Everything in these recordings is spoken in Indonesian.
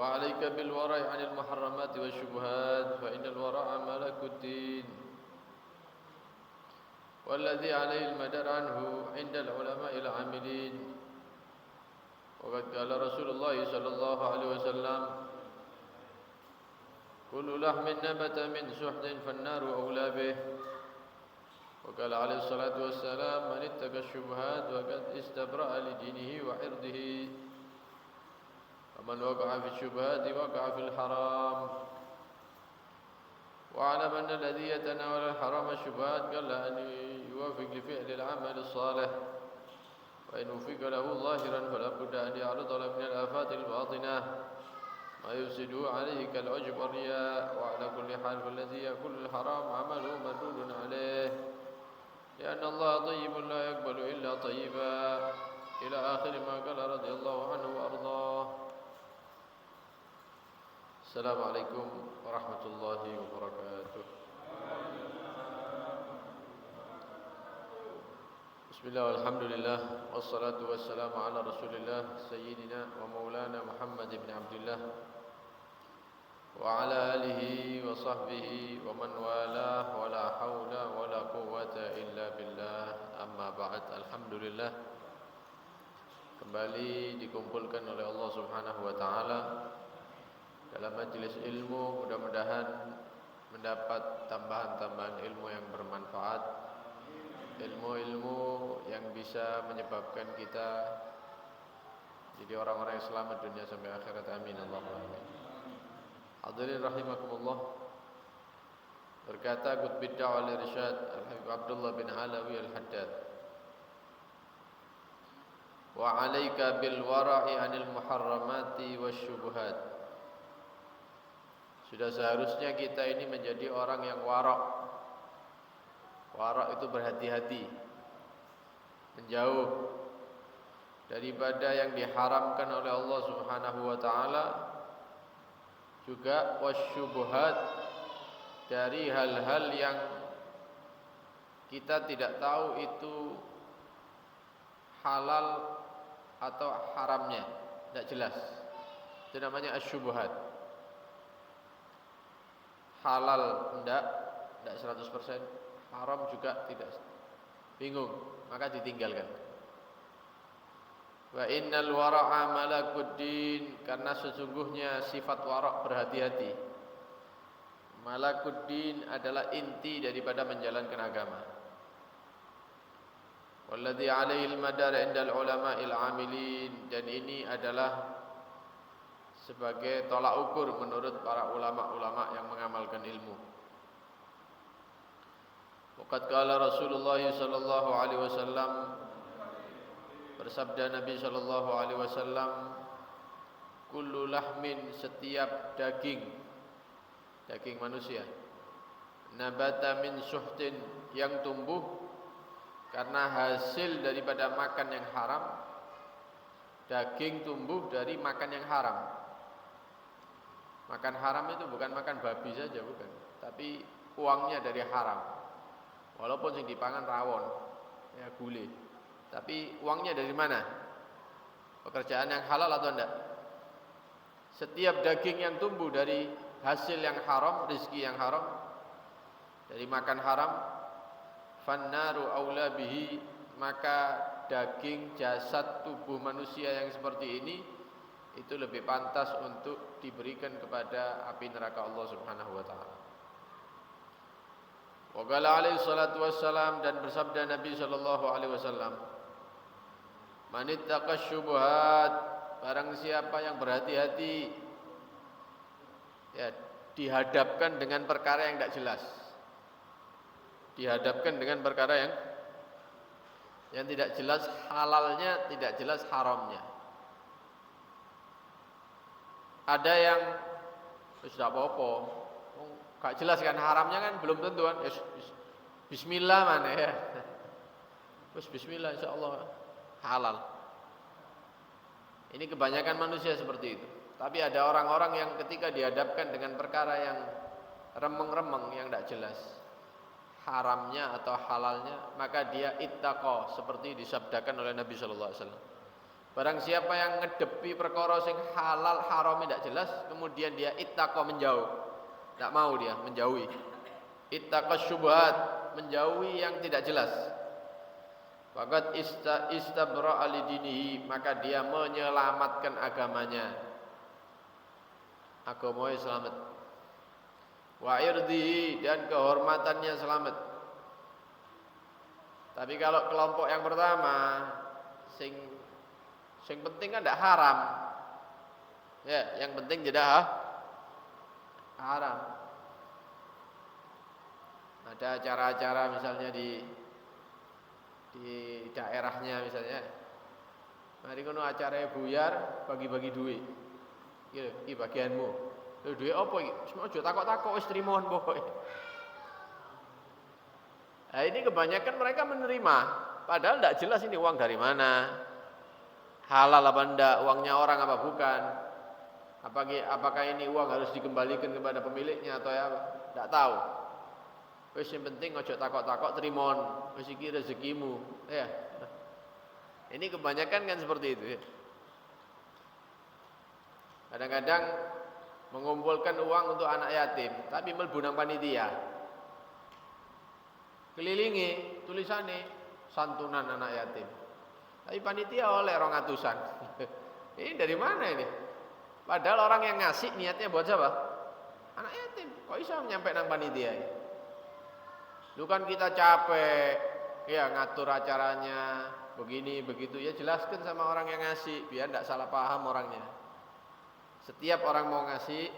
وعليك بالورع عن المحرمات والشبهات فإن الورع ملك الدين والذي عليه المدار عنه عند العلماء العاملين. وقد قال رسول الله صلى الله عليه وسلم كل لحم نبت من سحت فالنار أولى به. وقال عليه الصلاة والسلام من اتقى الشبهات وقد استبرأ لدينه وعرضه ومن وقع في الشبهات وقع في الحرام. واعلم أن الذي يتناول الحرام الشبهات قل أن يوافق لفعل العمل الصالح وإن وفق له ظاهرا فلا بد أن يعرض له من الآفات الباطنة ما يفسده عليه كالعجب والرياء. وعلى كل حال فالذي يأكل الحرام عمله مردود عليه لأن الله طيب لا يقبل إلا طيبا إلى آخر ما قال رضي الله عنه وأرضاه. السلام عليكم ورحمة الله وبركاته. بسم الله والحمد لله والصلاة والسلام على رسول الله سيدنا ومولانا محمد بن عبد الله وعلى آله وصحبه ومن والاه ولا حول ولا قوة إلا بالله. Amma ba'd. Alhamdulillah, kembali dikumpulkan oleh Allah Subhanahu wa taala dalam majelis ilmu, mudah-mudahan mendapat tambahan-tambahan ilmu yang bermanfaat, ilmu-ilmu yang bisa menyebabkan kita jadi orang-orang yang selamat dunia sampai akhirat. Amin Allahumma amin. Hadirin rahimakumullah. Berkata Qutbid Da'wah wal Irsyad Al-Habib Abdullah bin Alawi Al-Haddad, wa 'alaika bil wara'i 'anil muharramati wasyubuhat. Sudah seharusnya kita ini menjadi orang yang wara'. Wara' itu berhati-hati, menjauh daripada yang diharamkan oleh Allah Subhanahu wa taala, juga wasyubuhat, dari hal-hal yang kita tidak tahu itu halal atau haramnya, tidak jelas. Itu namanya asyubuhat. Halal tidak 100%, haram juga tidak, bingung, maka ditinggalkan. Wa innal wara'a malakuddin, karena sesungguhnya sifat wara' berhati-hati. Malakuddin adalah inti daripada menjalankan agama. Walladzi 'alaihil madar 'indal ulama'il 'amilin, dan ini adalah sebagai tolak ukur menurut para ulama-ulama yang mengamalkan ilmu. Waqad qala Rasulullah sallallahu alaihi wasallam, bersabda Nabi sallallahu alaihi wasallam, kullu lahmin, setiap daging manusia, nabata min suhtin, yang tumbuh karena hasil daripada makan yang haram. Daging tumbuh dari makan yang haram. Makan haram itu bukan makan babi saja, bukan, tapi uangnya dari haram. Walaupun yang dipangan rawon, ya gulai, tapi uangnya dari mana? Pekerjaan yang halal atau enggak? Setiap daging yang tumbuh dari hasil yang haram, rezeki yang haram, dari makan haram, fannaru aula bihi, maka daging jasad tubuh manusia yang seperti ini itu lebih pantas untuk diberikan kepada api neraka Allah Subhanahu wa taala. Wa qala alaihi salatu wassalam, dan bersabda Nabi sallallahu alaihi wasallam, man ittaqa syubhat, barang siapa yang berhati-hati, ya, dihadapkan dengan perkara yang tidak jelas, dihadapkan dengan perkara yang tidak jelas halalnya, tidak jelas haramnya. Ada yang sudah apa-apa, gak jelas kan haramnya, kan belum tentu kan. Bismillah mana ya, terus bismillah insyaallah halal. Ini kebanyakan manusia seperti itu. Tapi ada orang-orang yang ketika dihadapkan dengan perkara yang remeng-remeng, yang tidak jelas haramnya atau halalnya, maka dia ittaqa, seperti disabdakan oleh Nabi sallallahu alaihi wasallam, Barang siapa yang ngedepi perkara sing halal haram tidak jelas, kemudian dia ittaqa menjauh. Tidak mau dia menjauhi. Ittaqa syubhat, menjauhi yang tidak jelas. Faqad istabra alidinihi, maka dia menyelamatkan agamanya. Agamanya selamat. Wa irdihi, dan kehormatannya selamat. Tapi kalau kelompok yang pertama, sing penting kan tidak haram. Ya, yang penting tidak haram. Ada acara-acara misalnya di daerahnya misalnya. Mari kono acaranya buyar, bagi-bagi duit. Gitu, iki bagianmu. Lho duit apa iki? Semua aja takok-takok wis trimoan pokoke. Nah, ini kebanyakan mereka menerima, padahal tidak jelas ini uang dari mana, halal apa enggak, uangnya orang apa bukan, apakah ini uang harus dikembalikan kepada pemiliknya atau apa, tidak tahu. Wis yang penting ojo takok-takok trimon, wis iki rezekimu, ya. Ini kebanyakan kan seperti itu ya. Kadang-kadang mengumpulkan uang untuk anak yatim, tapi mlebu nang panitia. Kelilingi tulisannya santunan anak yatim. Tapi panitia oleh 200-an. Ini dari mana ini? Padahal orang yang ngasih niatnya buat siapa? Anak yatim. Kok bisa nyampe nang panitia ini? Lu kan kita capek ya ngatur acaranya begini begitu, ya jelaskan sama orang yang ngasih biar tidak salah paham orangnya. Setiap orang mau ngasih,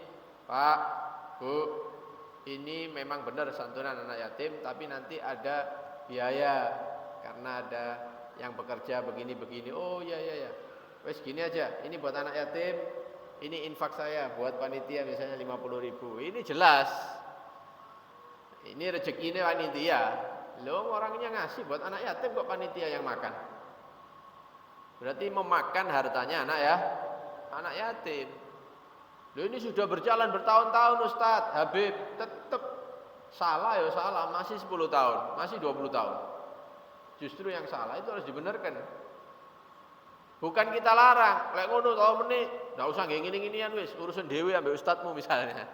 Pak, Bu, ini memang benar santunan anak yatim, tapi nanti ada biaya karena ada yang bekerja begini-begini. Oh iya. Wes gini aja, ini buat anak yatim, ini infak saya buat panitia misalnya 50.000. Ini jelas. Ini rezekinya panitia. Loh, orangnya ngasih buat anak yatim kok panitia yang makan. Berarti memakan hartanya anak yatim. Loh, ini sudah berjalan bertahun-tahun Ustadz Habib, tetap salah ya salah, masih 10 tahun, masih 20 tahun. Justru yang salah itu harus dibenarkan. Bukan kita larang, lek ngono tau meneh, ndak usah ngene-ngenian wis, urusan dhewe ambek ustadzmu misalnya.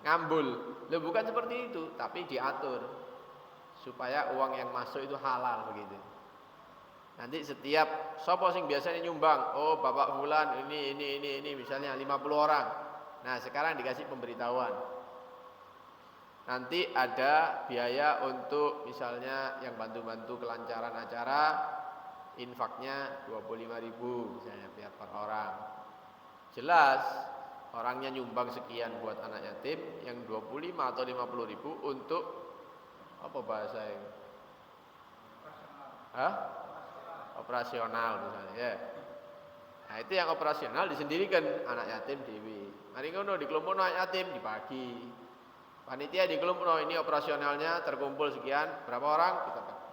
Ngambul. Loh, bukan seperti itu, tapi diatur supaya uang yang masuk itu halal begitu. Nanti setiap sapa sing biasanya nyumbang, oh Bapak fulan ini misalnya 50 orang. Nah, sekarang dikasih pemberitahuan. Nanti ada biaya untuk misalnya yang bantu-bantu kelancaran acara, infaknya 25.000 misalnya biar per orang. Jelas orangnya nyumbang sekian buat anak yatim, yang 25 atau 50.000 untuk apa bahasanya? Operasional misalnya ya. Nah, itu yang operasional disendirikan anak yatim dewi. Mari ngono dikelompokno anak yatim dibagi. Panitia dikelompokno ini operasionalnya terkumpul sekian, berapa orang kita bagi.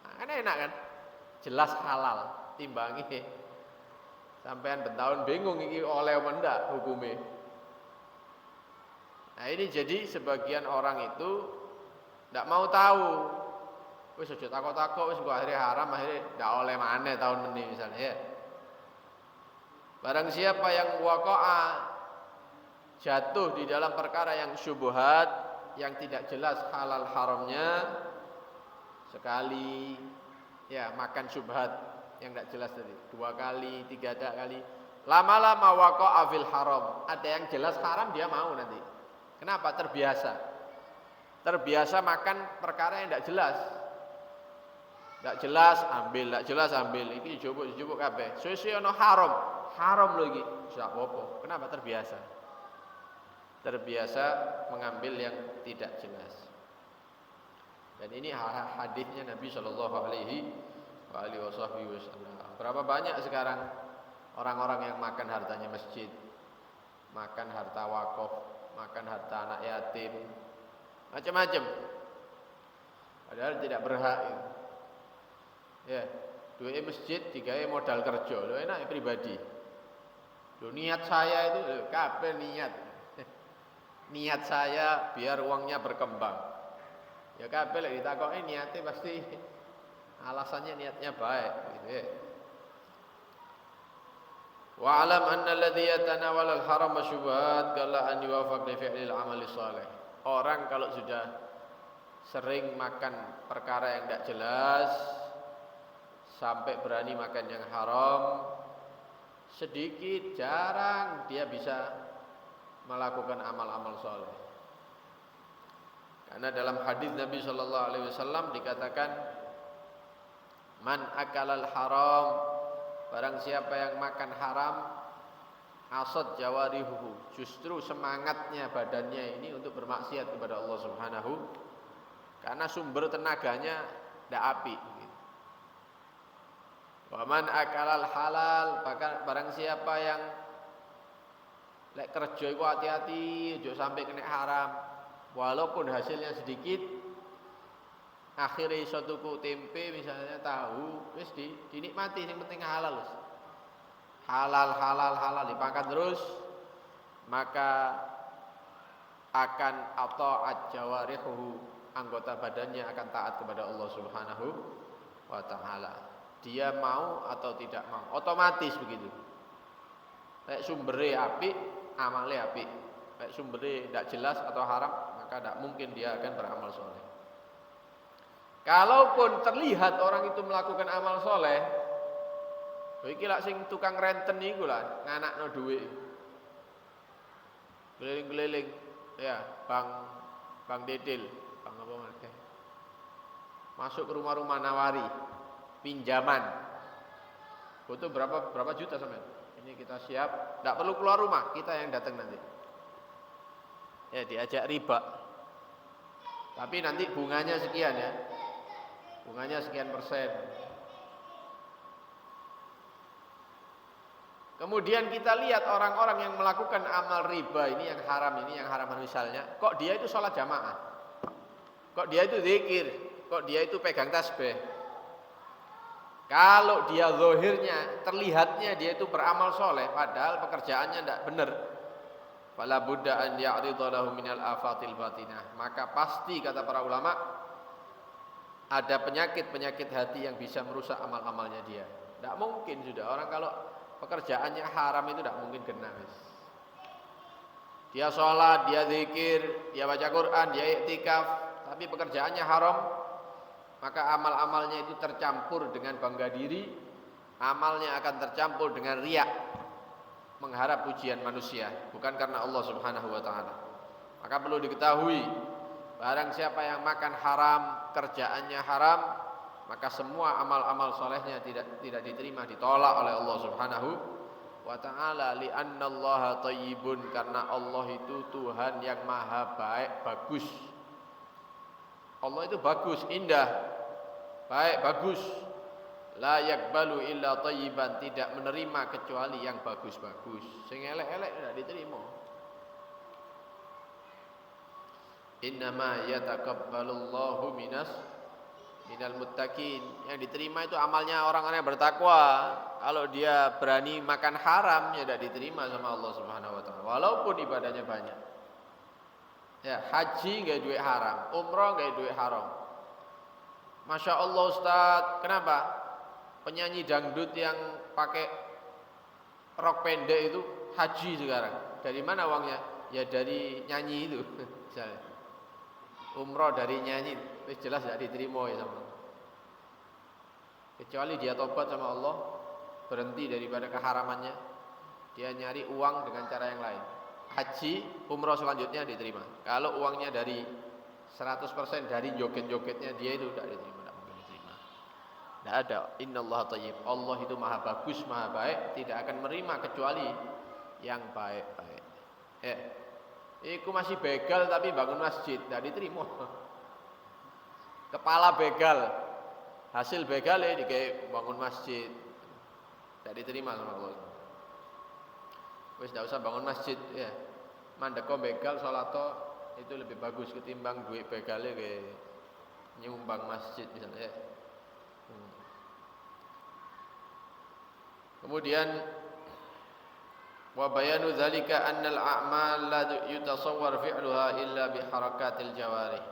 Nah, kan enak kan? Jelas halal, timbangi. Sampean bertahun bingung iki oleh apa ndak hukumnya. Nah, ini jadi sebagian orang itu ndak mau tahu. Wis aja takok-takok wis kok akhirnya haram, akhirnya ndak oleh maneh tahun meneh misalnya ya. Barang siapa yang waqa'a jatuh di dalam perkara yang syubhat, yang tidak jelas halal haramnya, sekali ya makan syubhat yang tidak jelas tadi, 2 kali, 3 kali, lama-lama waqa'a fil haram, ada yang jelas haram dia mau nanti. Kenapa? Terbiasa makan perkara yang tidak jelas. Tidak jelas ambil, iki dijupuk kabeh. Suwe-suwe ana haram lho iki. Sak apa? Kenapa terbiasa? Terbiasa mengambil yang tidak jelas. Dan ini hadisnya Nabi Shallallahu Alaihi Wasallam. Berapa banyak sekarang orang-orang yang makan hartanya masjid, makan harta wakaf, makan harta anak yatim, macam-macam. Padahal tidak berhak. Ya, duit masjid digawe modal kerja, lho enak pribadi. Lho niat saya itu kabeh niat. Niat saya biar uangnya berkembang. Ya kabeh lek ditakoki niate pasti alasannya niatnya baik gitu ya. Wa alam anna alladhi yatanawala al-haram syubhat qalla an yuwafaq li fi'lil amali shalih. Orang kalau sudah sering makan perkara yang tidak jelas sampai berani makan yang haram, sedikit jarang dia bisa melakukan amal-amal soleh. Karena dalam hadis Nabi sallallahu alaihi wasallam dikatakan, man akalal haram, barang siapa yang makan haram, asad jawarihuhu, justru semangatnya badannya ini untuk bermaksiat kepada Allah Subhanahu, karena sumber tenaganya tidak api. Wa man akalal halal, barang siapa yang lek kerja iku hati-hati ojo sampai kena haram, walaupun hasilnya sedikit. Akhirnya iso tuku tempe misalnya, tahu, wis dinikmati, yang penting halal wis. Halal dipangkat terus, maka akan ata'at jawarihuhu, anggota badannya akan taat kepada Allah Subhanahu wa taala. Dia mau atau tidak mau, otomatis begitu. Lek sumbere apik, amale apik. Lek sumbere tidak jelas atau haram, maka tidak mungkin dia akan beramal soleh. Kalaupun terlihat orang itu melakukan amal soleh, iki lak sing tukang renten iku lah, nganakno dhuwit. Keliling-keliling, ya, Bang Dedel, Bang apa mereka? Masuk ke rumah-rumah nawari, pinjaman. Butuh berapa juta sampean? Ini kita siap, enggak perlu keluar rumah, kita yang datang nanti. Ya, diajak riba. Tapi nanti bunganya sekian ya. Bunganya sekian persen. Kemudian kita lihat orang-orang yang melakukan amal riba ini, yang haram misalnya, kok dia itu sholat jamaah, kok dia itu zikir, kok dia itu pegang tasbih. Kalau dia zahirnya, terlihatnya dia itu beramal soleh, padahal pekerjaannya tidak benar, fala budda an ya'ridha lahu minal afatil batinah, maka pasti kata para ulama ada penyakit hati yang bisa merusak amal-amalnya dia. Tidak mungkin sudah orang kalau pekerjaannya haram itu tidak mungkin kena. Dia sholat, dia zikir, dia baca Quran, dia iktikaf, tapi pekerjaannya haram, maka amal-amalnya itu tercampur dengan bangga diri, amalnya akan tercampur dengan riya, mengharap pujian manusia, bukan karena Allah Subhanahu wa taala. Maka perlu diketahui, barang siapa yang makan haram, kerjaannya haram, maka semua amal-amal solehnya tidak diterima, ditolak oleh Allah Subhanahu wa ta'ala. Li'annallaha thayyibun, karena Allah itu Tuhan yang maha baik, bagus. Allah itu bagus, indah, baik, bagus. La yakbalu illa thayyiban, tidak menerima kecuali yang bagus-bagus. Sing elek-elek tidak diterima. Innama yatakabbalullahu minal muttaqin. Yang diterima itu amalnya orang-orang yang bertakwa. Kalau dia berani makan haram, ya tidak diterima sama Allah Subhanahu wa taala, walaupun ibadahnya banyak. Ya, haji enggak duit haram, umrah enggak duit haram. Masya Allah Ustaz, kenapa? Penyanyi dangdut yang pakai rok pendek itu haji sekarang. Dari mana uangnya? Ya dari nyanyi itu. Misalnya umroh dari nyanyi, wis jelas tidak diterima ya sama Allah. Kecuali dia tobat sama Allah, berhenti daripada keharamannya, dia nyari uang dengan cara yang lain. Haji, umroh selanjutnya diterima. Kalau uangnya dari 100% dari joget-jogetnya dia itu tidak diterima, tidak mungkin diterima. Tidak ada. Innallaha thayyib. Allah itu maha bagus, maha baik, tidak akan menerima kecuali yang baik-baik. Iku masih begal tapi bangun masjid, tidak diterima. Kepala begal, hasil begal dikai bangun masjid, tidak diterima sama Allah. Wis tidak usah bangun masjid ya. Mandeko begal salato itu lebih bagus ketimbang duit begalnya kayak nyumbang masjid misalnya. Kemudian wa bayanu dzalika annal a'mal la yutasawwar fi'luha illa bi harakatil jawarih.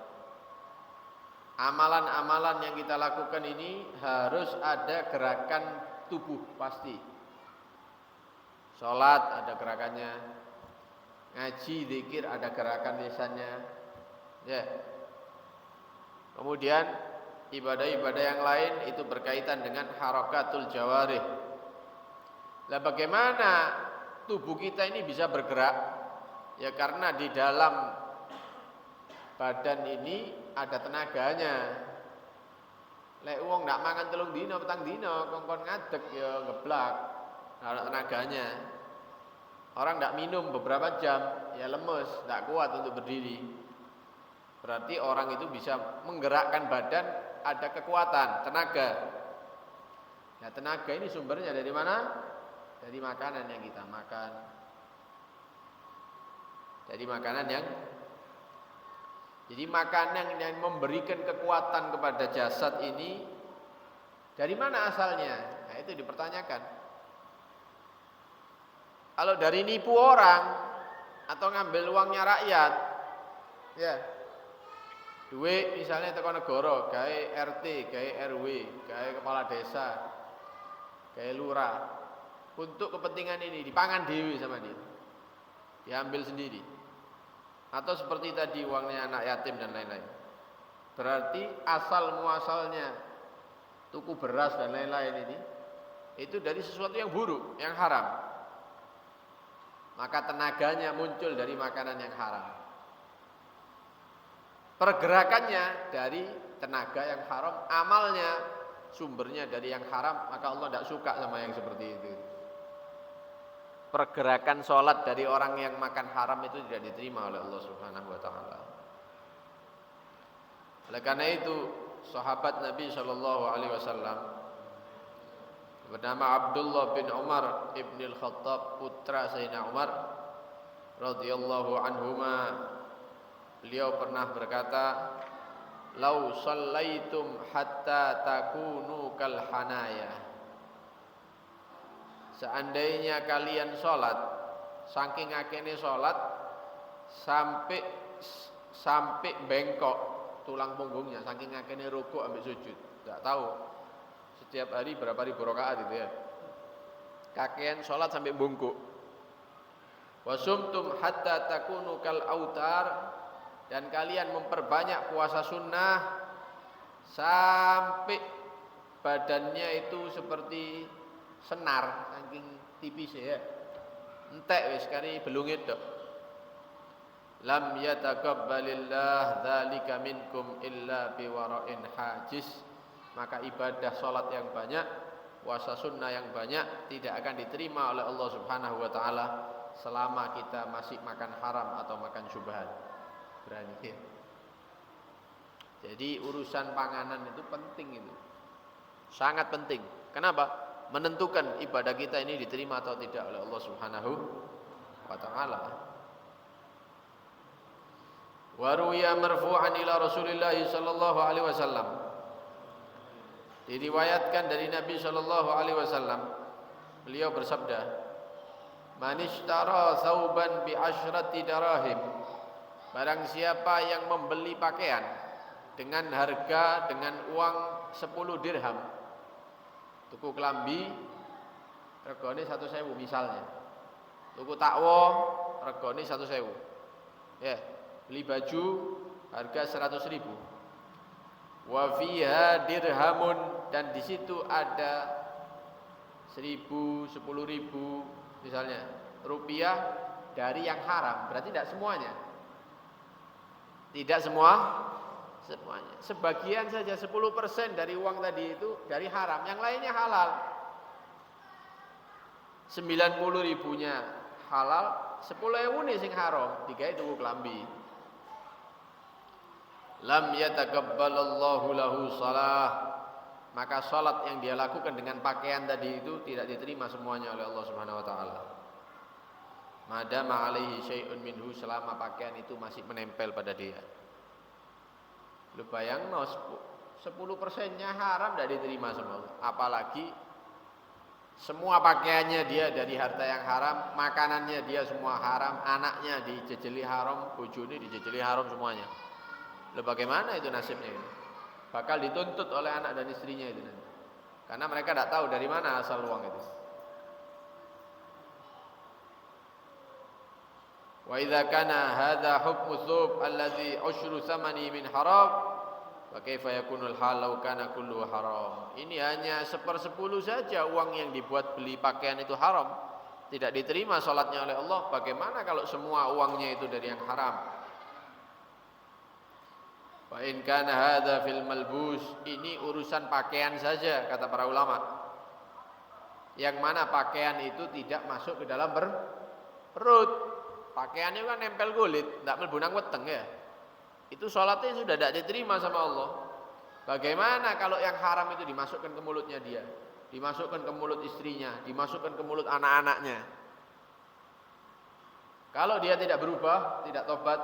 Amalan-amalan yang kita lakukan ini harus ada gerakan tubuh pasti. Sholat ada gerakannya, ngaji, zikir ada gerakan lisannya, ya. Kemudian ibadah-ibadah yang lain itu berkaitan dengan harakatul jawarih. Lah bagaimana tubuh kita ini bisa bergerak? Ya karena di dalam badan ini ada tenaganya. Lek wong ndak mangan 3 dina, 4 dina kongkon ngadeg ya geblak. Ada tenaganya. Orang ndak minum beberapa jam ya lemes, ndak kuat untuk berdiri. Berarti orang itu bisa menggerakkan badan, ada kekuatan, tenaga. Nah, tenaga ini sumbernya dari mana? Dari makanan yang kita makan. Jadi makanan yang memberikan kekuatan kepada jasad ini dari mana asalnya? Nah, itu dipertanyakan. Kalau dari nipu orang atau ngambil uangnya rakyat, ya. Duit misalnya teko negara, gawe RT, gawe RW, gawe kepala desa, gawe lurah. Untuk kepentingan ini dipangan dewi sama dia. Diambil sendiri. Atau seperti tadi uangnya anak yatim dan lain-lain. Berarti asal muasalnya tuku beras dan lain-lain ini itu dari sesuatu yang buruk, yang haram. Maka tenaganya muncul dari makanan yang haram. Pergerakannya dari tenaga yang haram, amalnya sumbernya dari yang haram, maka Allah tidak suka sama yang seperti itu. Pergerakan sholat dari orang yang makan haram itu tidak diterima oleh Allah Subhanahu wa taala. Oleh karena itu, sahabat Nabi sallallahu alaihi wasallam bernama Abdullah bin Umar ibn al-Khattab, putra Sayyidina Umar radhiyallahu anhuma, beliau pernah berkata, "Lau shallaitum hatta takunu kal hanaya." Seandainya kalian sholat, saking akene sholat sampai bengkok tulang punggungnya, saking akene rukuk ambil sujud. Tidak tahu setiap hari berapa ribu rakaat itu ya. Kakean sholat sampai bungkuk. Wasumtum hatta takunu kal autar, dan kalian memperbanyak puasa sunnah sampai badannya itu seperti senar, saking tipis ya. Entek wis kari belungit dok. Lam yataqabbalillah dzalika minkum illa biwara'in hajiz. Maka ibadah salat yang banyak, puasa sunnah yang banyak tidak akan diterima oleh Allah Subhanahu wa taala selama kita masih makan haram atau makan syubhat. Berani ya. Jadi urusan panganan itu penting itu. Sangat penting. Kenapa? Menentukan ibadah kita ini diterima atau tidak oleh Allah Subhanahu wa taala. Wa ruwiya marfu'an ila Rasulillah sallallahu alaihi wasallam. Diriwayatkan dari Nabi sallallahu alaihi wasallam, beliau bersabda, "Man ishtara thawban bi asyrati darahim." Barang siapa yang membeli pakaian dengan harga dengan uang 10 dirham. Tuku kelambi regane 1.000 misalnya. Tuku takwa regane 1.000. Ya, beli baju harga 100.000. Wa fiha dirhamun, dan di situ ada 1.000, 10.000 misalnya rupiah dari yang haram. Berarti tidak semuanya. Tidak semuanya. Sebagian saja, 10% dari uang tadi itu dari haram, yang lainnya halal. 90.000-nya halal, 10.000 nih sing haram, digawe tuku kelambi. Lam yataqabbalallahu lahu shalah, maka salat yang dia lakukan dengan pakaian tadi itu tidak diterima semuanya oleh Allah Subhanahu wa taala. Madama alaihi syai'un minhu, selama pakaian itu masih menempel pada dia. Lu bayangno 10%-nya haram tidak diterima semua. Apalagi semua pakaiannya dia dari harta yang haram, makanannya dia semua haram, anaknya dijejeli haram, bojone dijejeli haram semuanya. Lu bagaimana itu nasibnya ini? Bakal dituntut oleh anak dan istrinya itu nanti. Karena mereka tidak tahu dari mana asal uang itu. Wa idza kana hadza hukmu thawb alladhi ushru thamani min haram wa kaifa yakunu al-hal law kana kullu haram. Ini hanya 1/10 saja uang yang dibuat beli pakaian itu haram, tidak diterima salatnya oleh Allah. Bagaimana kalau semua uangnya itu dari yang haram? Wa in kana hadza fil malbus, ini urusan pakaian saja kata para ulama. Yang mana pakaian itu tidak masuk ke dalam perut. Pakaiannya kan nempel kulit, tidak mlebu nang weteng ya. Itu salatnya sudah tidak diterima sama Allah. Bagaimana kalau yang haram itu dimasukkan ke mulutnya dia, dimasukkan ke mulut istrinya, dimasukkan ke mulut anak-anaknya? Kalau dia tidak berubah, tidak tobat,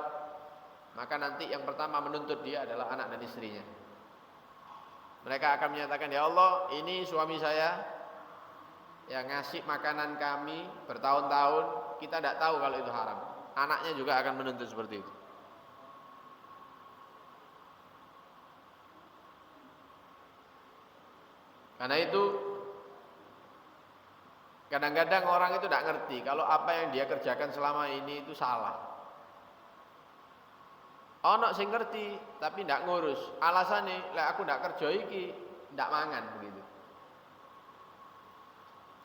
maka nanti yang pertama menuntut dia adalah anak dan istrinya. Mereka akan menyatakan, ya Allah, ini suami saya yang ngasih makanan kami bertahun-tahun, kita tidak tahu kalau itu haram. Anaknya juga akan menuntut seperti itu. Karena itu kadang-kadang orang itu tidak ngerti kalau apa yang dia kerjakan selama ini itu salah. Ono sing ngerti tapi tidak ngurus. Alasannya, lek aku tidak kerja iki, tidak mangan begitu.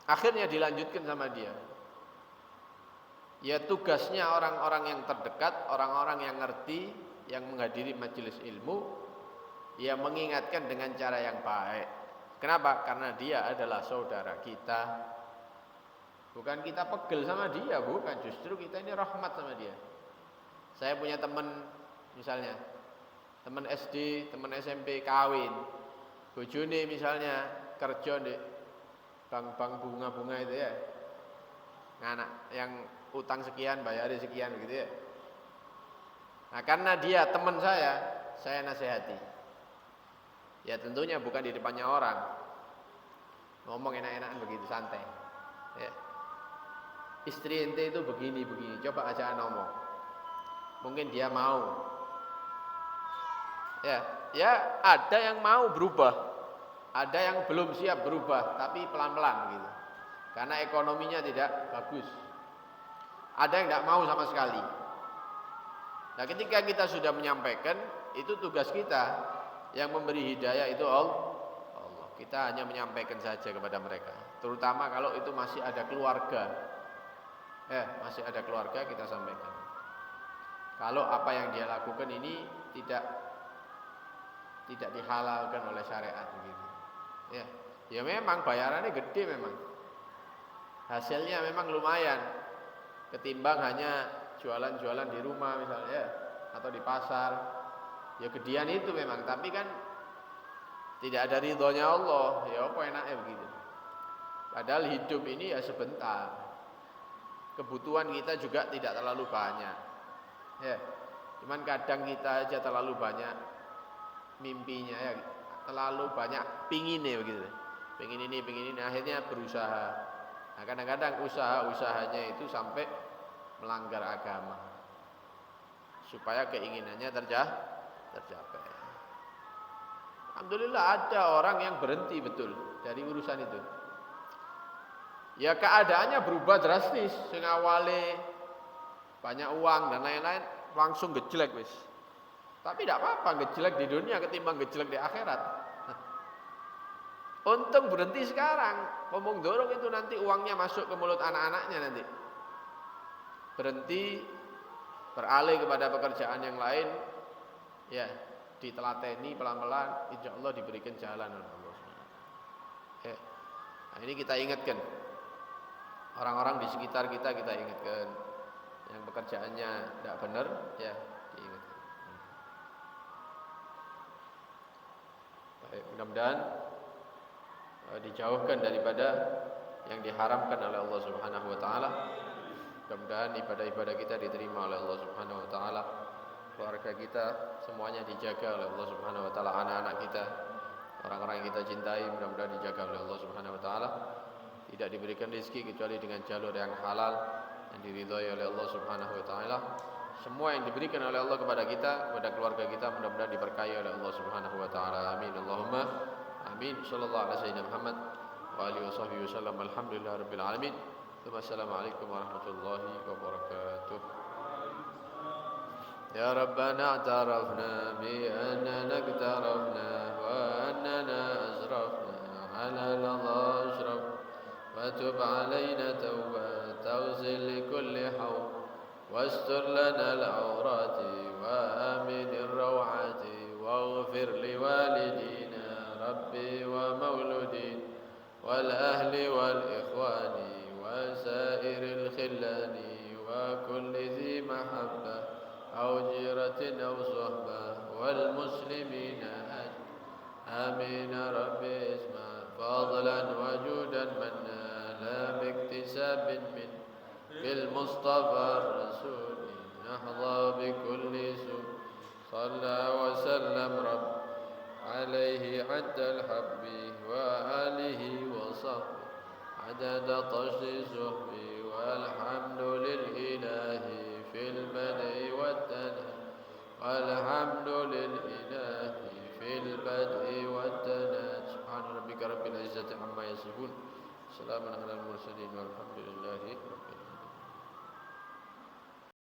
Akhirnya dilanjutkan sama dia. Ya tugasnya orang-orang yang terdekat, orang-orang yang ngerti, yang menghadiri majelis ilmu, ya mengingatkan dengan cara yang baik. Kenapa? Karena dia adalah saudara kita. Bukan kita pegel sama dia, bukan. Justru kita ini rahmat sama dia. Saya punya teman, misalnya teman SD, teman SMP kawin, bojone misalnya kerja di bank bunga-bunga itu ya, anak yang utang sekian bayar sekian gitu ya. Nah karena dia teman saya nasihati. Ya tentunya bukan di depannya orang, ngomong enak-enakan begitu santai. Ya. Istri ente itu begini, coba aja ngomong. Mungkin dia mau. Ya ada yang mau berubah, ada yang belum siap berubah, tapi pelan-pelan gitu. Karena ekonominya tidak bagus. Ada yang tidak mau sama sekali. Nah ketika kita sudah menyampaikan, itu tugas kita. Yang memberi hidayah itu Allah. Kita hanya menyampaikan saja kepada mereka. Terutama kalau itu masih ada keluarga. Masih ada keluarga kita sampaikan. Kalau apa yang dia lakukan ini tidak dihalalkan oleh syariat begitu. Ya memang bayarannya gede memang. Hasilnya memang lumayan. Ketimbang hanya jualan-jualan di rumah misalnya atau di pasar. Ya gedean itu memang, tapi kan tidak ada ridhonya Allah. Ya apa enaknya begitu. Padahal hidup ini ya sebentar. Kebutuhan kita juga tidak terlalu banyak. Ya, cuman kadang kita aja terlalu banyak mimpinya ya, terlalu banyak pinginnya begitu. Pingin ini, akhirnya berusaha. Nah, kadang-kadang usahanya itu sampai melanggar agama. Supaya keinginannya tercapai. Alhamdulillah ada orang yang berhenti betul dari urusan itu. Ya keadaannya berubah drastis. Sing awale banyak uang dan lain-lain langsung gejlek wis. Tapi tidak apa-apa gejlek di dunia ketimbang gejlek di akhirat. Untung berhenti sekarang. Ngomong dorong itu nanti uangnya masuk ke mulut anak-anaknya nanti. Berhenti beralih kepada pekerjaan yang lain. Ya, ditelateni pelan-pelan, insya Allah diberikan jalan oleh Allah. Ya. Nah, ini kita ingatkan. Orang-orang di sekitar kita ingatkan. Yang pekerjaannya tidak benar, ya diingatkan. Baik, mudah-mudahan dijauhkan daripada yang diharamkan oleh Allah Subhanahu wa taala. Mudah-mudahan ibadah-ibadah kita diterima oleh Allah Subhanahu wa taala. Keluarga kita semuanya dijaga oleh Allah Subhanahu wa taala, anak-anak kita, orang-orang yang kita cintai mudah-mudahan dijaga oleh Allah Subhanahu wa taala. Tidak diberikan rezeki kecuali dengan jalur yang halal yang diridhai oleh Allah Subhanahu wa taala. Semua yang diberikan oleh Allah kepada kita, kepada keluarga kita mudah-mudahan diberkahi oleh Allah Subhanahu wa taala. Amin. Allahumma amin. Sallallahu alaihi wasallam Muhammad wa alihi wasallam. Alhamdulillahirabbil alamin. Wassalamualaikum warahmatullahi wabarakatuh. يا ربنا اعترفنا بأننا اقترفنا وأننا أسرفنا على لظى أشرف وتب علينا توبة تغسل لكل حول واستر لنا العورات وآمن الروعات واغفر لوالدينا ربي ومولودين والأهل والإخوان وسائر الخلان وكل ذي محبة أو جيرة أو صحبة والمسلمين آمين ربي اسمع فضلا وجودا منا لا باكتساب من بالمصطفى الرسول نحظى بكل سوء صلى وسلم رب عليه عد الحب وآله وصحبه عدد طشت صحبي والحمد للإله في البدء والتنهي والحمد للإله في البدء والتنهي سبحان ربك رب العزة عما يصفون سلام على المرسلين والحمد لله رب العالمين.